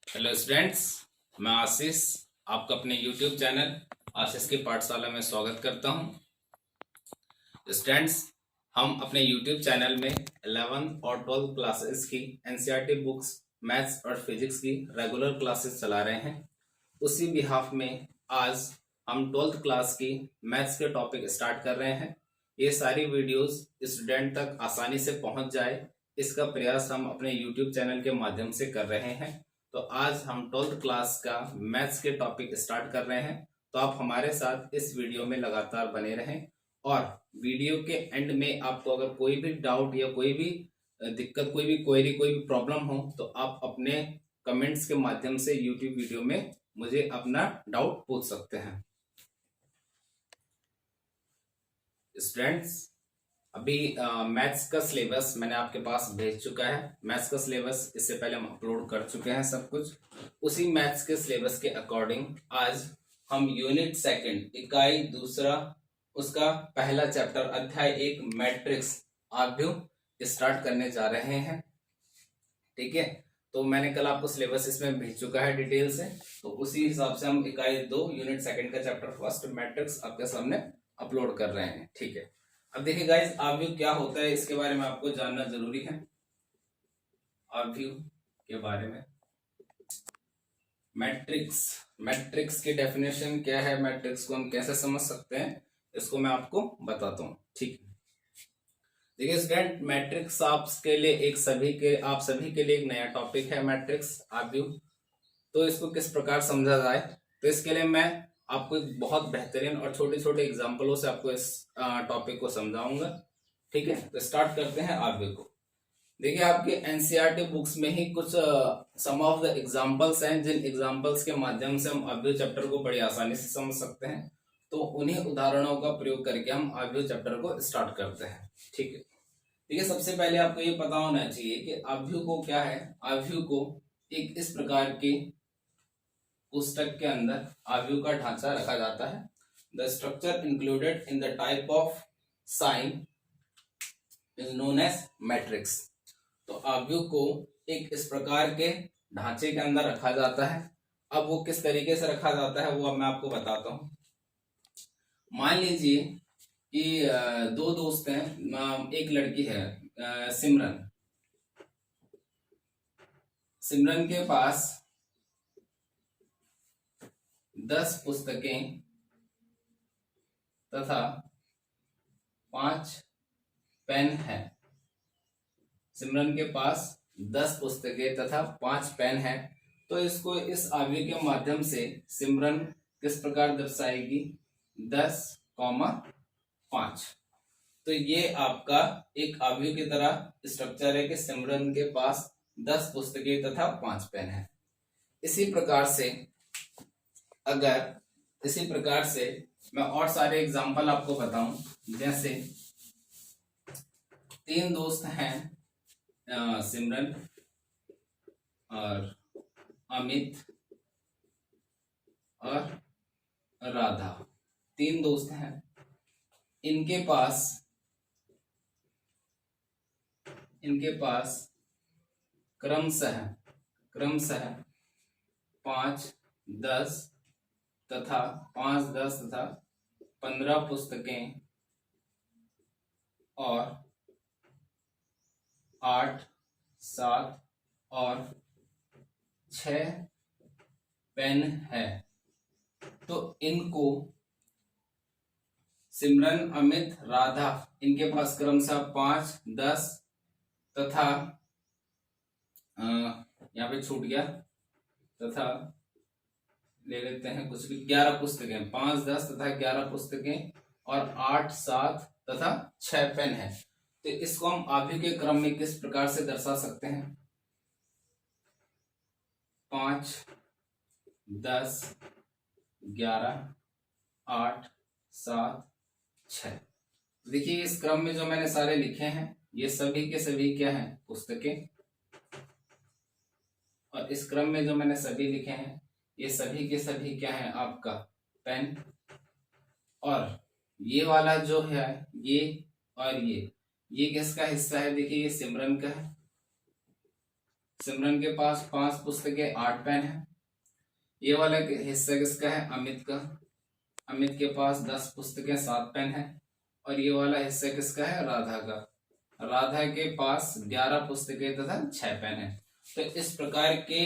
Hello students, मैं आशीष आपका अपने YouTube चैनल आशीष की पाठशाला में स्वागत करता हूं। स्टूडेंट्स, हम अपने YouTube चैनल में 11th और 12th क्लासेस की NCERT बुक्स मैथ्स और फिजिक्स की रेगुलर क्लासेस चला रहे हैं। उसी बिहाफ में आज हम 12th क्लास की मैथ्स के टॉपिक स्टार्ट कर रहे हैं। ये सारी वीडियोस स्टूडेंट तक आसानी से पहुंच जाए, इसका प्रयास हम अपने YouTube चैनल के माध्यम से कर रहे हैं। तो आज हम 12th क्लास का मैथ्स के टॉपिक स्टार्ट कर रहे हैं, तो आप हमारे साथ इस वीडियो में लगातार बने रहें। और वीडियो के एंड में आपको अगर कोई भी डाउट या कोई भी दिक्कत, कोई भी क्वेरी, कोई भी प्रॉब्लम हो, तो आप अपने कमेंट्स के माध्यम से यूट्यूब वीडियो में मुझे अपना डाउट पूछ सकते हैं। स्टूडेंट्स, अभी मैथ्स का सिलेबस मैंने आपके पास भेज चुका है। मैथ्स का सिलेबस इससे पहले हम अपलोड कर चुके हैं सब कुछ। उसी मैथ्स के सिलेबस के अकॉर्डिंग आज हम यूनिट सेकंड इकाई दूसरा उसका पहला चैप्टर अध्याय 1 मैट्रिक्स आव्यूह स्टार्ट करने जा रहे हैं। ठीक है, तो मैंने कल आपको सिलेबस इसमें भेज चुका है डिटेल से, तो उसी हिसाब से हम इकाई 2 यूनिट सेकंड का चैप्टर फर्स्ट मैट्रिक्स आपके सामने अपलोड कर रहे हैं। ठीक है, अब देखिए गाइस, आव्यूह क्या होता है इसके बारे में आपको जानना जरूरी है। आव्यूह के बारे में मैट्रिक्स की डेफिनेशन क्या है, मैट्रिक्स को हम कैसे समझ सकते हैं, इसको मैं आपको बताता हूँ। ठीक है, देखिए स्टूडेंट, मैट्रिक्स आपके लिए आप सभी के लिए एक नया टॉपिक है मैट्रिक्स आव्यूह। तो इसको किस प्रकार समझा जाए, तो इसके लिए मैं आपको एक बहुत बेहतरीन और छोटे छोटे एग्जाम्पलों से आपको इस टॉपिक को समझाऊंगा। ठीक है, तो स्टार्ट करते हैं आव्यूह को। देखिए, आपके एनसीईआरटी बुक्स में ही कुछ सम ऑफ द एग्जांपल्स हैं, जिन एग्जांपल्स के माध्यम से हम आव्यूह चैप्टर को बड़ी आसानी से समझ सकते हैं। तो उन्हीं उदाहरणों का प्रयोग करके हम आव्यूह चैप्टर को स्टार्ट करते हैं। ठीक है, देखिए सबसे पहले आपको ये पता होना चाहिए कि आव्यूह को क्या है। आव्यूह को एक इस प्रकार के पुस्तक के अंदर आव्यूह का ढांचा रखा जाता है। The structure included in the type of sign is known as matrix. तो आव्यूह को एक इस प्रकार के ढांचे के अंदर रखा जाता है। अब वो किस तरीके से रखा जाता है वो अब मैं आपको बताता हूं। मान लीजिए कि दो दोस्त हैं, एक लड़की है सिमरन के पास 10 पुस्तकें तथा 5 पेन है। सिमरन के पास 10 पुस्तकें तथा 5 पेन है। तो इसको इस आव्यूह के माध्यम से सिमरन किस प्रकार दर्शाएगी, 10,5। तो ये आपका एक आव्यूह की तरह स्ट्रक्चर है कि सिमरन के पास 10 पुस्तकें तथा 5 पेन है। इसी प्रकार से मैं और सारे एग्जांपल आपको बताऊं। जैसे 3 दोस्त हैं, सिमरन और अमित और राधा, 3 दोस्त हैं। इनके पास क्रमशः 5, 10 तथा 15 पुस्तकें और 8, 7 और 6 पेन है। तो इनको सिमरन, अमित, राधा, इनके पास क्रमशः 5, 10 तथा यहाँ पे छूट गया, तथा ले लेते हैं कुछ भी 11 पुस्तकें, 5, 10 तथा 11 पुस्तकें और 8, 7 तथा 6 पेन है। तो इसको हम आव्यूह के क्रम में किस प्रकार से दर्शा सकते हैं, 5, 10, 11, 8, 7, 6। देखिए इस क्रम में जो मैंने सारे लिखे हैं ये सभी के सभी क्या हैं, पुस्तकें। और इस क्रम में जो मैंने सभी लिखे हैं ये सभी के सभी क्या है, आपका पेन। और ये वाला जो है, ये और ये किसका हिस्सा है, देखिए ये सिमरन का है। सिमरन के पास 5 पुस्तकें 8 पेन है। ये वाला हिस्सा किसका है? अमित का। अमित के पास 10 पुस्तकें 7 पेन है। और ये वाला हिस्सा किसका है? राधा का। राधा के पास 11 पुस्तकें तथा 6 पेन है। तो इस प्रकार के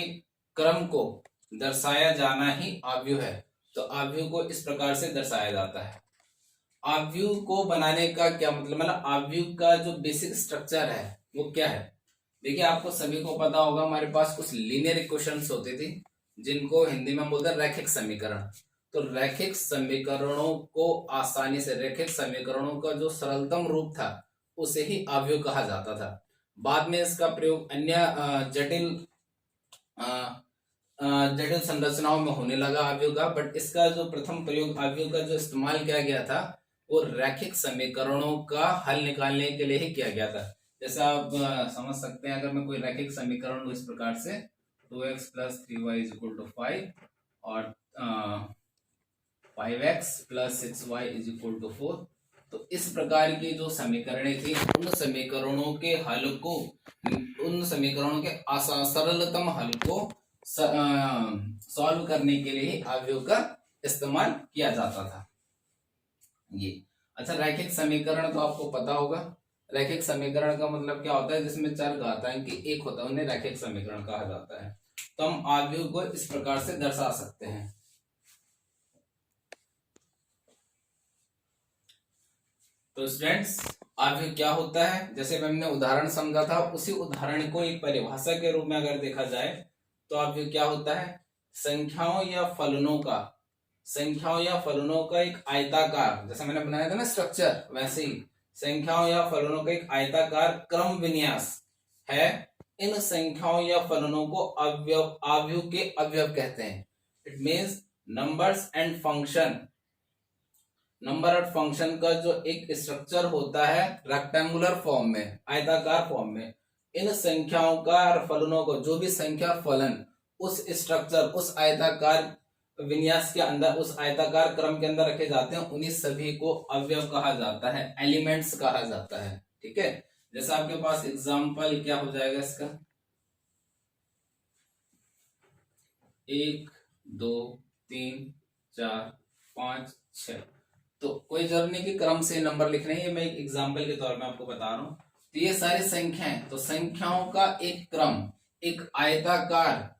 क्रम को दर्शाया जाना ही आव्यूह है। तो आव्यूह को इस प्रकार से दर्शाया जाता है। आव्यूह को बनाने का क्या मतलब आव्यूह का जो बेसिक स्ट्रक्चर है वो क्या है? देखिए, आपको सभी को पता होगा, हमारे पास कुछ लीनियर इक्वेशंस होते थे जिनको हिंदी में बोलते हैं रैखिक समीकरण। तो रैखिक समीकरणों को आसानी से, रैखिक समीकरणों का जो सरलतम रूप था उसे ही आव्यूह कहा जाता था। बाद में इसका प्रयोग अन्य जटिल संरचनाओं में होने लगा आव्यूह का, बट इसका जो प्रथम प्रयोग आव्यूह का जो इस्तेमाल किया गया था वो रैखिक समीकरणों का हल निकालने के लिए ही किया गया था। जैसा आप समझ सकते हैं, अगर मैं कोई रैखिक समीकरण इस प्रकार से 2x + 3y = 5 और 5x + 6y = 4, तो इस प्रकार की जो समीकरणें थी उन समीकरणों के हल को, उन समीकरणों के सरलतम हल को सॉल्व करने के लिए आव्यूह का इस्तेमाल किया जाता था। ये अच्छा, रैखिक समीकरण तो आपको पता होगा। रैखिक समीकरण का मतलब क्या होता है? जिसमें चर घातांक एक होता है उन्हें रैखिक समीकरण कहा जाता है। तो हम आव्यूह को इस प्रकार से दर्शा सकते हैं। तो स्टूडेंट्स, आव्यूह क्या होता है? जैसे हमने उदाहरण समझा था, उसी उदाहरण को एक परिभाषा के रूप में अगर देखा जाए तो आव्यूह क्या होता है? संख्याओं या फलनों का एक आयताकार, जैसा मैंने बनाया था ना स्ट्रक्चर, वैसे ही संख्याओं या फलनों का एक आयताकार क्रम विन्यास है। इन संख्याओं या फलनों को आव्यूह के अवयव कहते हैं। It means numbers and function. Number और फंक्शन का जो एक स्ट्रक्चर होता है रेक्टेंगुलर फॉर्म में, आयताकार फॉर्म में, इन संख्याओं का और फलनों को, जो भी संख्या और फलन उस स्ट्रक्चर, उस आयताकार विन्यास के अंदर, उस आयताकार क्रम के अंदर रखे जाते हैं, उन्हीं सभी को अवयव कहा जाता है, एलिमेंट्स कहा जाता है। ठीक है, जैसा आपके पास एग्जांपल क्या हो जाएगा इसका? 1 2 3 4 5 6। तो कोई जरूरी नहीं कि क्रम से नंबर लिखने हैं, ये मैं एक एग्जांपल के तौर में आपको बता रहा हूं। तो ये सारी संख्याएं, तो संख्याओं का एक क्रम एक आयताकार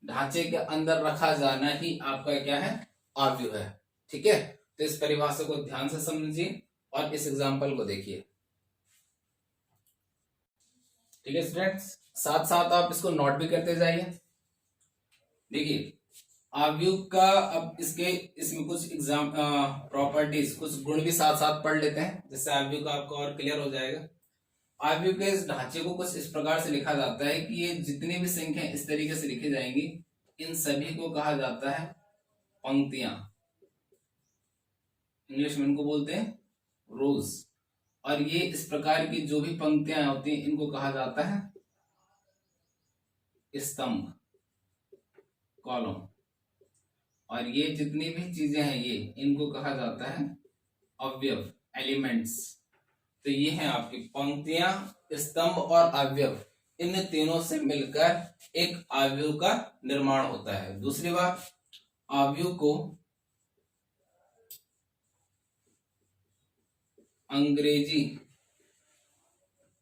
ढांचे के अंदर रखा जाना ही आपका क्या है? आव्यूह है। ठीक है, तो इस परिभाषा को ध्यान से समझिए और इस एग्जांपल को देखिए। ठीक है स्टूडेंट्स, साथ साथ आप इसको नोट भी करते जाइए। देखिए, आव्यूह का अब इसमें कुछ प्रॉपर्टीज, कुछ गुण भी साथ साथ पढ़ लेते हैं, जिससे आव्यूह का आपको और क्लियर हो जाएगा। आव्यूह के इस ढांचे को कुछ इस प्रकार से लिखा जाता है कि ये जितनी भी संख्या इस तरीके से लिखी जाएंगी, इन सभी को कहा जाता है पंक्तियां। इंग्लिश में इनको बोलते हैं रोज। और ये इस प्रकार की जो भी पंक्तियां होती हैं इनको कहा जाता है स्तंभ, कॉलम। और ये जितनी भी चीजें हैं ये, इनको कहा जाता है अवयव, एलिमेंट्स। तो ये हैं आपकी पंक्तियां, स्तंभ और अवयव। इन तीनों से मिलकर एक आव्यूह का निर्माण होता है। दूसरी बात, आव्यूह को अंग्रेजी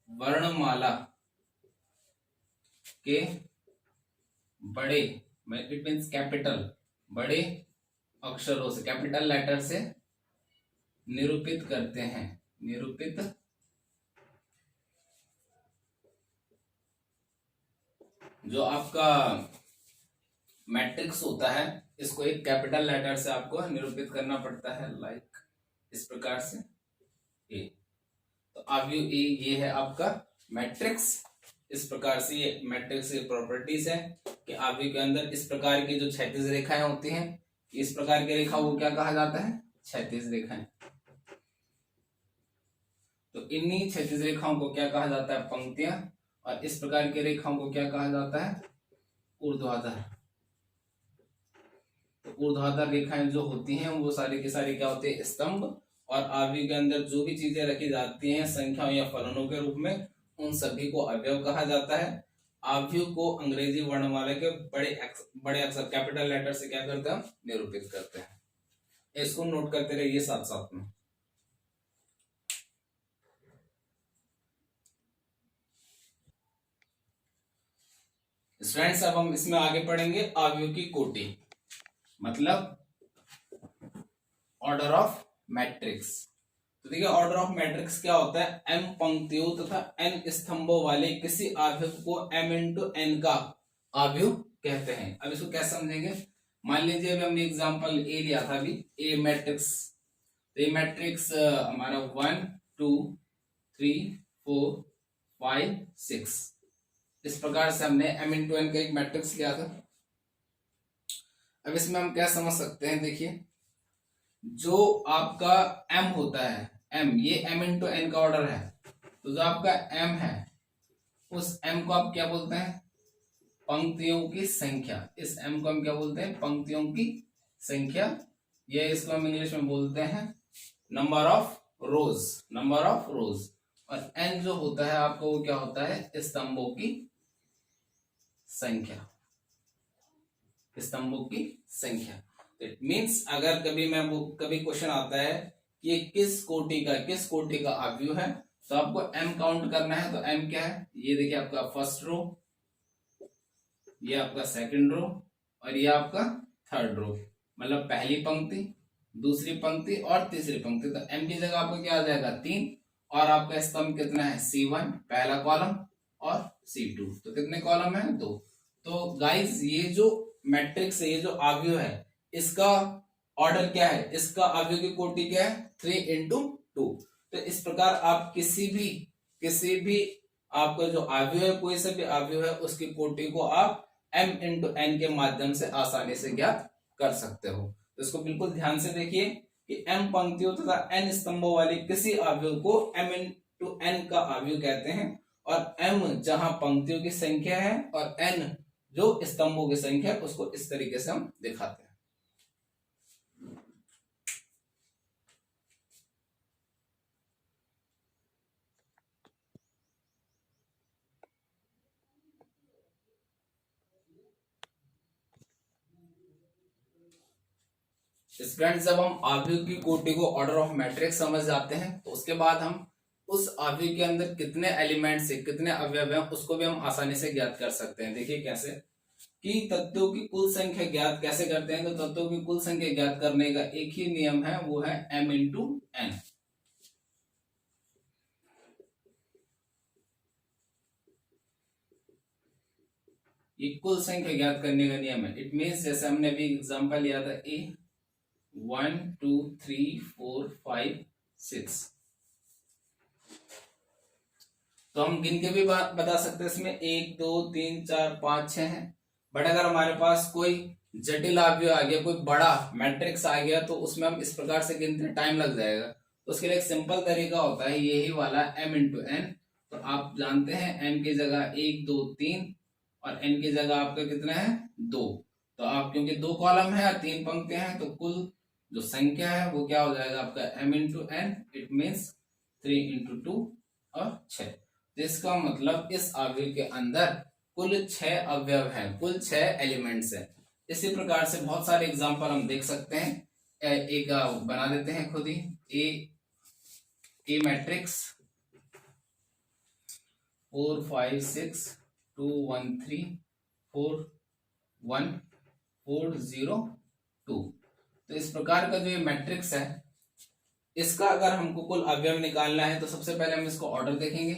वर्णमाला के बड़े, इट मीन्स कैपिटल, बड़े अक्षरों से, कैपिटल लेटर से निरूपित करते हैं। निरूपित जो आपका मैट्रिक्स होता है, इसको एक कैपिटल लेटर से आपको निरूपित करना पड़ता है, लाइक इस प्रकार से ए। तो आव्यूह ए ये है आपका मैट्रिक्स। इस प्रकार से ये मैट्रिक्स की प्रॉपर्टीज है कि आव्यूह के अंदर इस प्रकार की जो क्षैतिज रेखाएं होती हैं, इस प्रकार की रेखा वो क्या कहा जाता है? क्षैतिज रेखाएं। तो इन्हीं क्षैतिज रेखाओं को क्या कहा जाता है? पंक्तियां। और इस प्रकार की रेखाओं को क्या कहा जाता है? ऊर्ध्वाधर। तो ऊर्ध्वाधर रेखाएं जो होती हैं वो सारी की सारी क्या होती है? स्तंभ। और आव्यूह के अंदर जो भी चीजें रखी जाती हैं संख्याओं या फलनों के रूप में, उन सभी को अवयव कहा जाता है। अवयव को अंग्रेजी वर्णमाला के बड़े अक्षर कैपिटल लेटर से क्या करते हैं, निरूपित करते हैं। इसको नोट करते रहिए साथ साथ में। स्टूडेंट्स अब हम इसमें आगे पढ़ेंगे अवयव की कोटि, मतलब ऑर्डर ऑफ मैट्रिक्स। तो देखिए ऑर्डर ऑफ मैट्रिक्स क्या होता है, m पंक्तियों तथा n स्तंभों वाले किसी अवयव को m इंटू n का अवयव कहते हैं। अब इसको कैसे समझेंगे, मान लीजिए अभी हमने एग्जांपल ए लिया था, अभी ए मैट्रिक्स। तो ये मैट्रिक्स हमारा 1 2 3 4 5 6, इस प्रकार से हमने m इंटू n का एक मैट्रिक्स लिया था। अब इसमें हम क्या समझ सकते हैं, देखिए जो आपका m होता है, m ये m इंटू n का ऑर्डर है, तो जो आपका m है उस m को आप क्या बोलते हैं, पंक्तियों की संख्या। इस m को हम क्या बोलते हैं, पंक्तियों की संख्या। ये इसको हम इंग्लिश में बोलते हैं number of rose, number of रोज। और n जो होता है आपका वो क्या होता है, स्तंभों की संख्या, स्तंभों की संख्या। इट मीन्स अगर कभी क्वेश्चन आता है कि ये किस कोटि का अवयव है, तो आपको m काउंट करना है। तो m क्या है, ये देखिए आपका फर्स्ट रो, ये आपका सेकंड रो और ये आपका थर्ड रो, मतलब पहली पंक्ति, दूसरी पंक्ति और तीसरी पंक्ति। तो m की जगह आपको क्या आ जाएगा 3, और आपका स्तंभ कितना है C1 पहला कॉलम और C2, तो कितने कॉलम है 2। तो गाइस ये जो मैट्रिक्स है, ये जो अवयव है, इसका ऑर्डर क्या है, इसका अवयव की कोटि क्या है 3 इंटू 2। तो इस प्रकार आप किसी भी आपका जो अवयव है, कोई सा भी अवयव है, उसकी कोटि को आप m इंटू n के माध्यम से आसानी से ज्ञात कर सकते हो। तो इसको बिल्कुल ध्यान से देखिए कि m पंक्तियों तथा n स्तंभों वाले किसी अवयव को m इंटू n का अवयव कहते हैं। और m जहां पंक्तियों की संख्या है और n जो स्तंभों की संख्या, उसको इस तरीके से हम दिखाते हैं। स्टूडेंट्स जब हम अवयव की कोटि को ऑर्डर ऑफ मैट्रिक्स समझ जाते हैं, तो उसके बाद हम उस अवयव के अंदर कितने एलिमेंट्स है, कितने अवयव हैं, उसको भी हम आसानी से ज्ञात कर सकते हैं। देखिए कैसे कि तत्वों की कुल संख्या ज्ञात कैसे करते हैं, तो तत्वों की कुल संख्या ज्ञात करने का एक ही नियम है, वो है m इंटू n। ये कुल संख्या ज्ञात करने का नियम है। इट मीन्स जैसे हमने अभी एग्जांपल लिया था ए 1 2 3 4 5 6, तो हम गिन के भी बता सकते हैं इसमें 1 2 3 4 5 6 है। बट अगर हमारे पास कोई जटिल अवयव आ गया, कोई बड़ा मैट्रिक्स आ गया, तो उसमें हम इस प्रकार से गिनते हैं, टाइम लग जाएगा। तो उसके लिए एक सिंपल तरीका होता है, यही वाला m इंटू n। तो आप जानते हैं m की जगह 1 2 3 और n की जगह आपका कितना है 2। तो आप क्योंकि 2 कॉलम है और 3 पंक्तियां हैं, तो कुल जो संख्या है वो क्या हो जाएगा आपका m into n। It means 3 into 2 और 6। इसका मतलब इस अवयव के अंदर कुल 6 अवयव हैं, कुल 6 एलिमेंट्स हैं। इसी प्रकार से बहुत सारे एग्जांपल हम देख सकते हैं। एक बना देते हैं खुद ही, ए मैट्रिक्स 4 5 6 2 1 3 4 1 4 0 2। तो इस प्रकार का जो ये मैट्रिक्स है, इसका अगर हमको कुल अवयव निकालना है, तो सबसे पहले हम इसको ऑर्डर देखेंगे।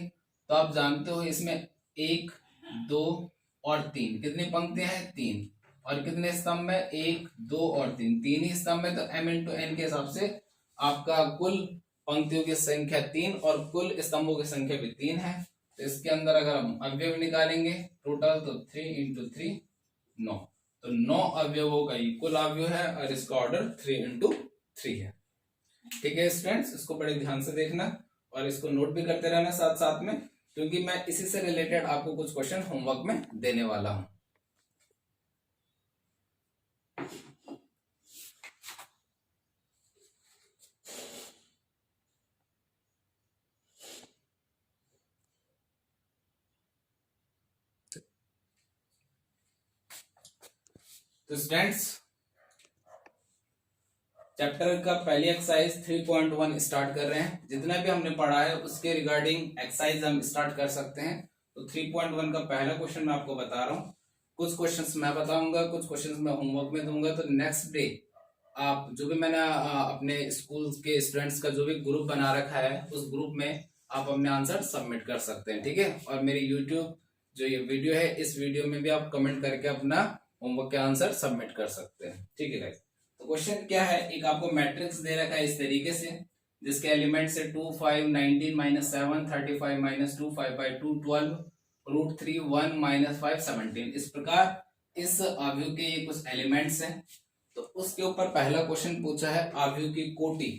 तो आप जानते हो इसमें 1 2 और 3, कितनी पंक्तियां हैं 3, और कितने स्तंभ है 1 2 और 3, 3 ही स्तंभ है। तो m इंटू n के हिसाब से आपका कुल पंक्तियों की संख्या 3 और कुल स्तंभों की संख्या भी 3 है। तो इसके अंदर अगर हम अवयव निकालेंगे टोटल, तो 3 इंटू 3 9। तो 9 अवयवों का ये कुल अवयव है और इसका ऑर्डर 3 इंटू 3 है। ठीक है स्टूडेंट्स, इसको बड़े ध्यान से देखना और इसको नोट भी करते रहना साथ साथ में, क्योंकि मैं इसी से रिलेटेड आपको कुछ क्वेश्चन होमवर्क में देने वाला हूं। तो स्टूडेंट्स चैप्टर का पहली एक्सरसाइज 3.1 स्टार्ट कर रहे हैं। जितना भी हमने पढ़ा है उसके रिगार्डिंग एक्सरसाइज हम स्टार्ट कर सकते हैं। तो 3.1 का पहला क्वेश्चन मैं आपको बता रहा हूँ। कुछ क्वेश्चंस मैं बताऊंगा, कुछ क्वेश्चंस मैं होमवर्क में दूंगा। तो नेक्स्ट डे आप जो भी मैंने अपने स्कूल के स्टूडेंट्स का जो भी ग्रुप बना रखा है उस ग्रुप में आप अपने आंसर सबमिट कर सकते हैं, ठीक है। और मेरी यूट्यूब जो ये वीडियो है, इस वीडियो में भी आप कमेंट करके अपना होमवर्क के आंसर सबमिट कर सकते हैं, ठीक है गाइस। तो क्वेश्चन क्या है, एक आपको मैट्रिक्स दे रखा है इस तरीके से, जिसके एलिमेंट्स है 2 5 19 -7 35 -2 5 by 2 12 √3 1 -5 17। इस प्रकार इस अवयव के ये कुछ एलिमेंट्स हैं। तो उसके ऊपर पहला क्वेश्चन पूछा है अवयव की कोटि,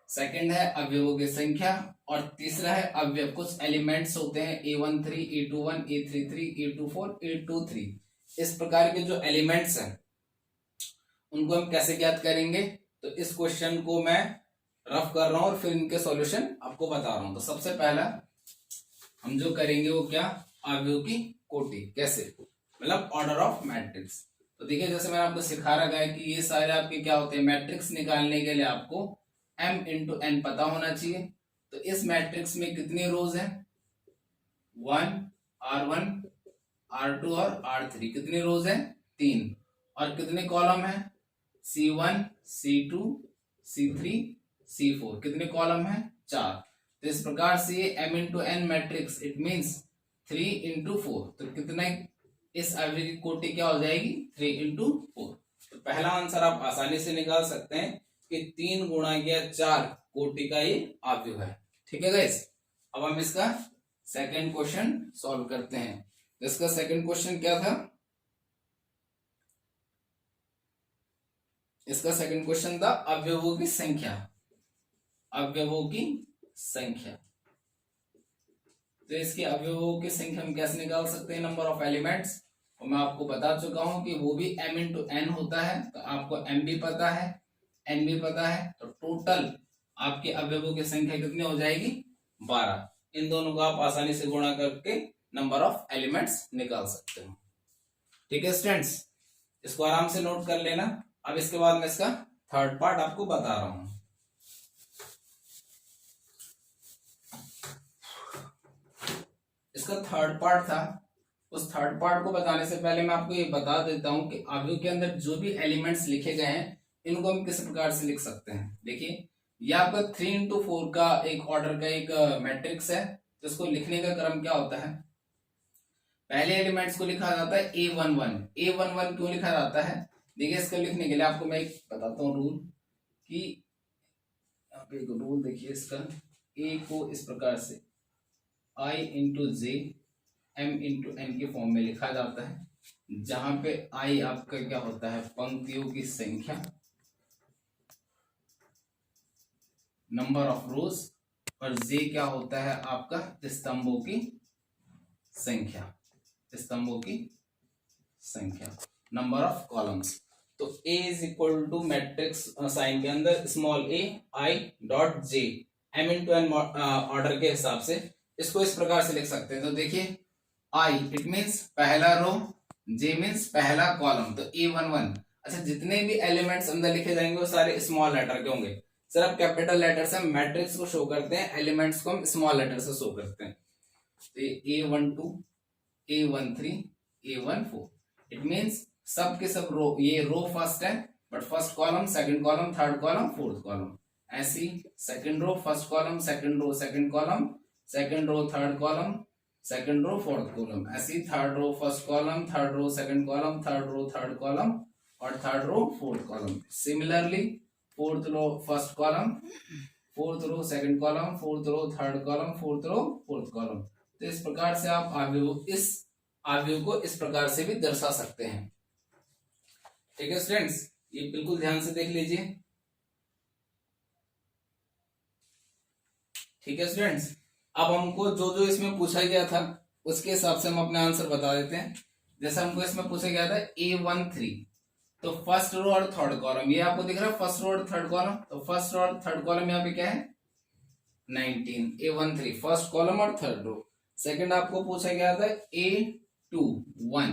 सेकंड है अवयवों की संख्या, और तीसरा है अवयव। कुछ एलिमेंट्स होते हैं A13 A21 A33 A24 A23। इस प्रकार के जो एलिमेंट्स हैं उनको हम कैसे ज्ञात करेंगे। तो इस क्वेश्चन को मैं रफ कर रहा हूं और फिर इनके सॉल्यूशन आपको बता रहा हूं। तो सबसे पहला हम जो करेंगे वो क्या, अवयव की कोटि। कैसे, मतलब ऑर्डर ऑफ मैट्रिक्स। तो देखिए जैसे मैंने आपको सिखा रखा है कि ये सारे आपके क्या होते हैं, मैट्रिक्स निकालने के लिए आपको m × n पता होना चाहिए। तो इस मैट्रिक्स में कितनी रोज हैं, 1 R1 R2 और R3। कितनी रोज हैं, 3। और कितने कॉलम हैं, C1 C2 C3 C4। कितने कॉलम हैं, 4। तो इस प्रकार से m × n matrix it means 3 × 4। तो कितने, इस अवयव की कोटि क्या हो जाएगी, 3 × 4। तो पहला आंसर आप आसानी से निकाल सकते हैं कि 3 × 4 कोटि का ये अवयव है, ठीक है गाइस। अब हम इसका सेकंड क्वेश्चन सॉल्व करते हैं। तो इसका सेकंड क्वेश्चन क्या था, इसका सेकंड क्वेश्चन था अवयवों की संख्या, अवयवों की संख्या। तो इसके अवयवों की संख्या हम कैसे निकाल सकते हैं, नंबर ऑफ एलिमेंट्स। और मैं आपको बता चुका हूं कि वो भी m × n होता है। तो आपको m भी पता है, n भी पता है। तो टोटल आपके अवयवों की संख्या कितनी हो जाएगी, 12। इन दोनों को आप आसानी से गुणा करके नंबर ऑफ एलिमेंट्स निकाल सकते हो, ठीक है स्टूडेंट्स। इसको आराम से नोट कर लेना। अब इसके बाद मैं इसका थर्ड पार्ट आपको बता रहा हूं। इसका थर्ड पार्ट था, उस थर्ड पार्ट को बताने से पहले मैं आपको ये बता देता हूं कि अवयव के अंदर जो भी एलिमेंट्स लिखे गए हैं इनको हम किस प्रकार से लिख सकते हैं। देखिए ये आपका 3 × 4 का एक ऑर्डर का एक मैट्रिक्स है। तो इसको लिखने का क्रम क्या होता है, पहले एलिमेंट्स को लिखा जाता है A11। A11 क्यों लिखा जाता है, देखिए इसको लिखने के लिए आपको मैं एक बताता हूँ रूल, कि यहाँ पे एक रूल देखिए इसका, A को इस प्रकार से I × J m × n के फॉर्म में लिखा जाता है, जहां पे I आपका क्या होता है, पंक्तियों की संख्या, नंबर ऑफ रोज, और J क्या होता है आपका, स्तंभों की संख्या, स्तंभों की संख्या, नंबर ऑफ कॉलम्स। तो A = मैट्रिक्स साइन के अंदर small a I.J m × n order के हिसाब से इसको इस प्रकार से लिख सकते हैं। तो देखिए I इट मीन्स पहला रो, J मीन्स पहला कॉलम। तो A11, अच्छा जितने भी एलिमेंट्स अंदर लिखे जाएंगे वो सारे स्मॉल लेटर के होंगे। सिर्फ कैपिटल लेटर से मैट्रिक्स को शो करते हैं, एलिमेंट्स को हम स्मॉल लेटर से शो करते हैं। तो A12 A13 A14 it means सब के सब रो, ये रो फर्स्ट है but first column, second column, third column, fourth column. ऐसी second row, first column, second row, second column, second row, third column, second row, fourth column. ऐसी third row, first column, third row, second column, third row, third column, और third row, fourth column. Similarly fourth row, first column, fourth row, second column, fourth row, third column, fourth row, fourth column. तो इस प्रकार से आप अवयव, इस अवयव को इस प्रकार से भी दर्शा सकते हैं, ठीक है स्टूडेंट्स। ये बिल्कुल ध्यान से देख लीजिए, ठीक है स्टूडेंट्स। अब हमको जो जो इसमें पूछा गया था उसके हिसाब से हम अपने आंसर बता देते हैं। जैसे हमको इसमें पूछा गया था A13, तो फर्स्ट रो और थर्ड कॉलम, ये आपको दिख रहा है फर्स्ट रो और थर्ड कॉलम। तो फर्स्ट रो और थर्ड कॉलम यहाँ पे क्या है, 19। A13 फर्स्ट कॉलम और थर्ड रो। सेकंड आपको पूछा गया था A21,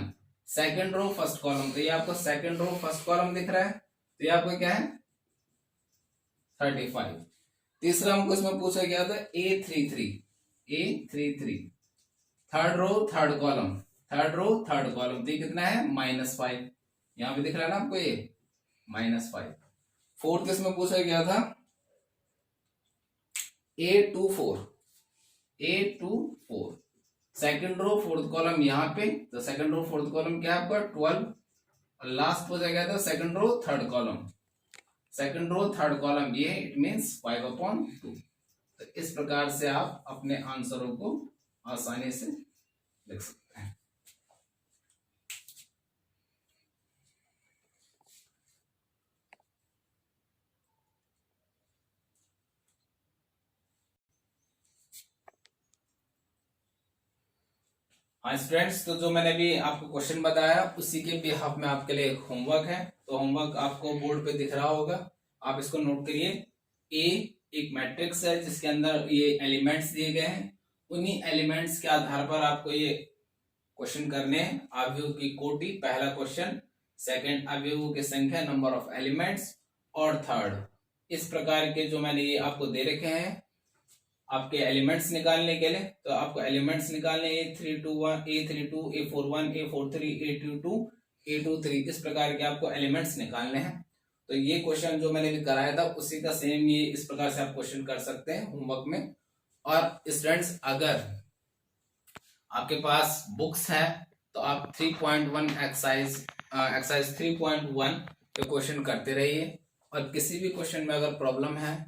second row first column, तो ये आपको सेकंड रो फर्स्ट कॉलम दिख रहा है, तो ये आपको क्या है 35। तीसरा हमको इसमें पूछा गया था A33 third row third column, तो ये कितना है -5, यहां पे दिख रहा है ना आपको ये -5। फोर्थ इसमें पूछा गया था A24 second row fourth column यहाँ पे, तो सेकंड रो फोर्थ कॉलम क्या है आपका 12, और लास्ट पूछा गया था सेकंड रो थर्ड कॉलम, ये इट मींस 5/2। तो इस प्रकार से आप अपने आंसरों को आसानी से लिख सकते हैं। हाँ स्टूडेंट्स, तो जो मैंने अभी आपको क्वेश्चन बताया उसी के बिहाफ में आपके लिए एक होमवर्क है, तो होमवर्क आपको बोर्ड पे दिख रहा होगा, आप इसको नोट करिए। ए एक मैट्रिक्स है जिसके अंदर ये एलिमेंट्स दिए गए हैं, उन्हीं एलिमेंट्स के आधार पर आपको ये क्वेश्चन करने हैं। अवयवों की कोटि पहला क्वेश्चन, सेकंड अवयवों की संख्या नंबर ऑफ एलिमेंट्स, और थर्ड इस प्रकार के जो मैंने ये आपको दे रखे हैं आपके एलिमेंट्स निकालने के लिए। तो आपको एलिमेंट्स निकालने A31 A32 A41 A43 A22 A23 इस प्रकार के आपको एलिमेंट्स निकालने हैं। तो ये क्वेश्चन जो मैंने भी कराया था उसी का सेम ये इस प्रकार से आप क्वेश्चन कर सकते हैं होमवर्क में। और स्टूडेंट्स अगर आपके पास बुक्स है तो आप 3.1 एक्सरसाइज 3.1 के क्वेश्चन करते रहिए, और किसी भी क्वेश्चन में अगर प्रॉब्लम है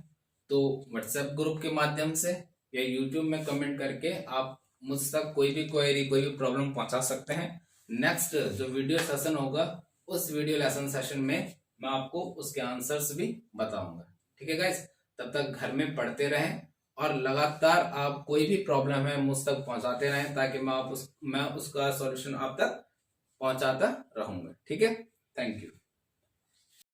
तो व्हाट्सएप ग्रुप के माध्यम से या यूट्यूब में कमेंट करके आप मुझ तक कोई भी क्वेरी कोई भी प्रॉब्लम पहुंचा सकते हैं। नेक्स्ट जो वीडियो सेशन होगा उस वीडियो लेसन सेशन में मैं आपको उसके आंसर्स भी बताऊंगा। ठीक है गाइस, तब तक घर में पढ़ते रहें और लगातार आप कोई भी प्रॉब्लम है मुझ तक पहुंचाते रहें, ताकि मैं उसका सॉल्यूशन आप तक पहुंचाता रहूंगा। ठीक है, थैंक यू।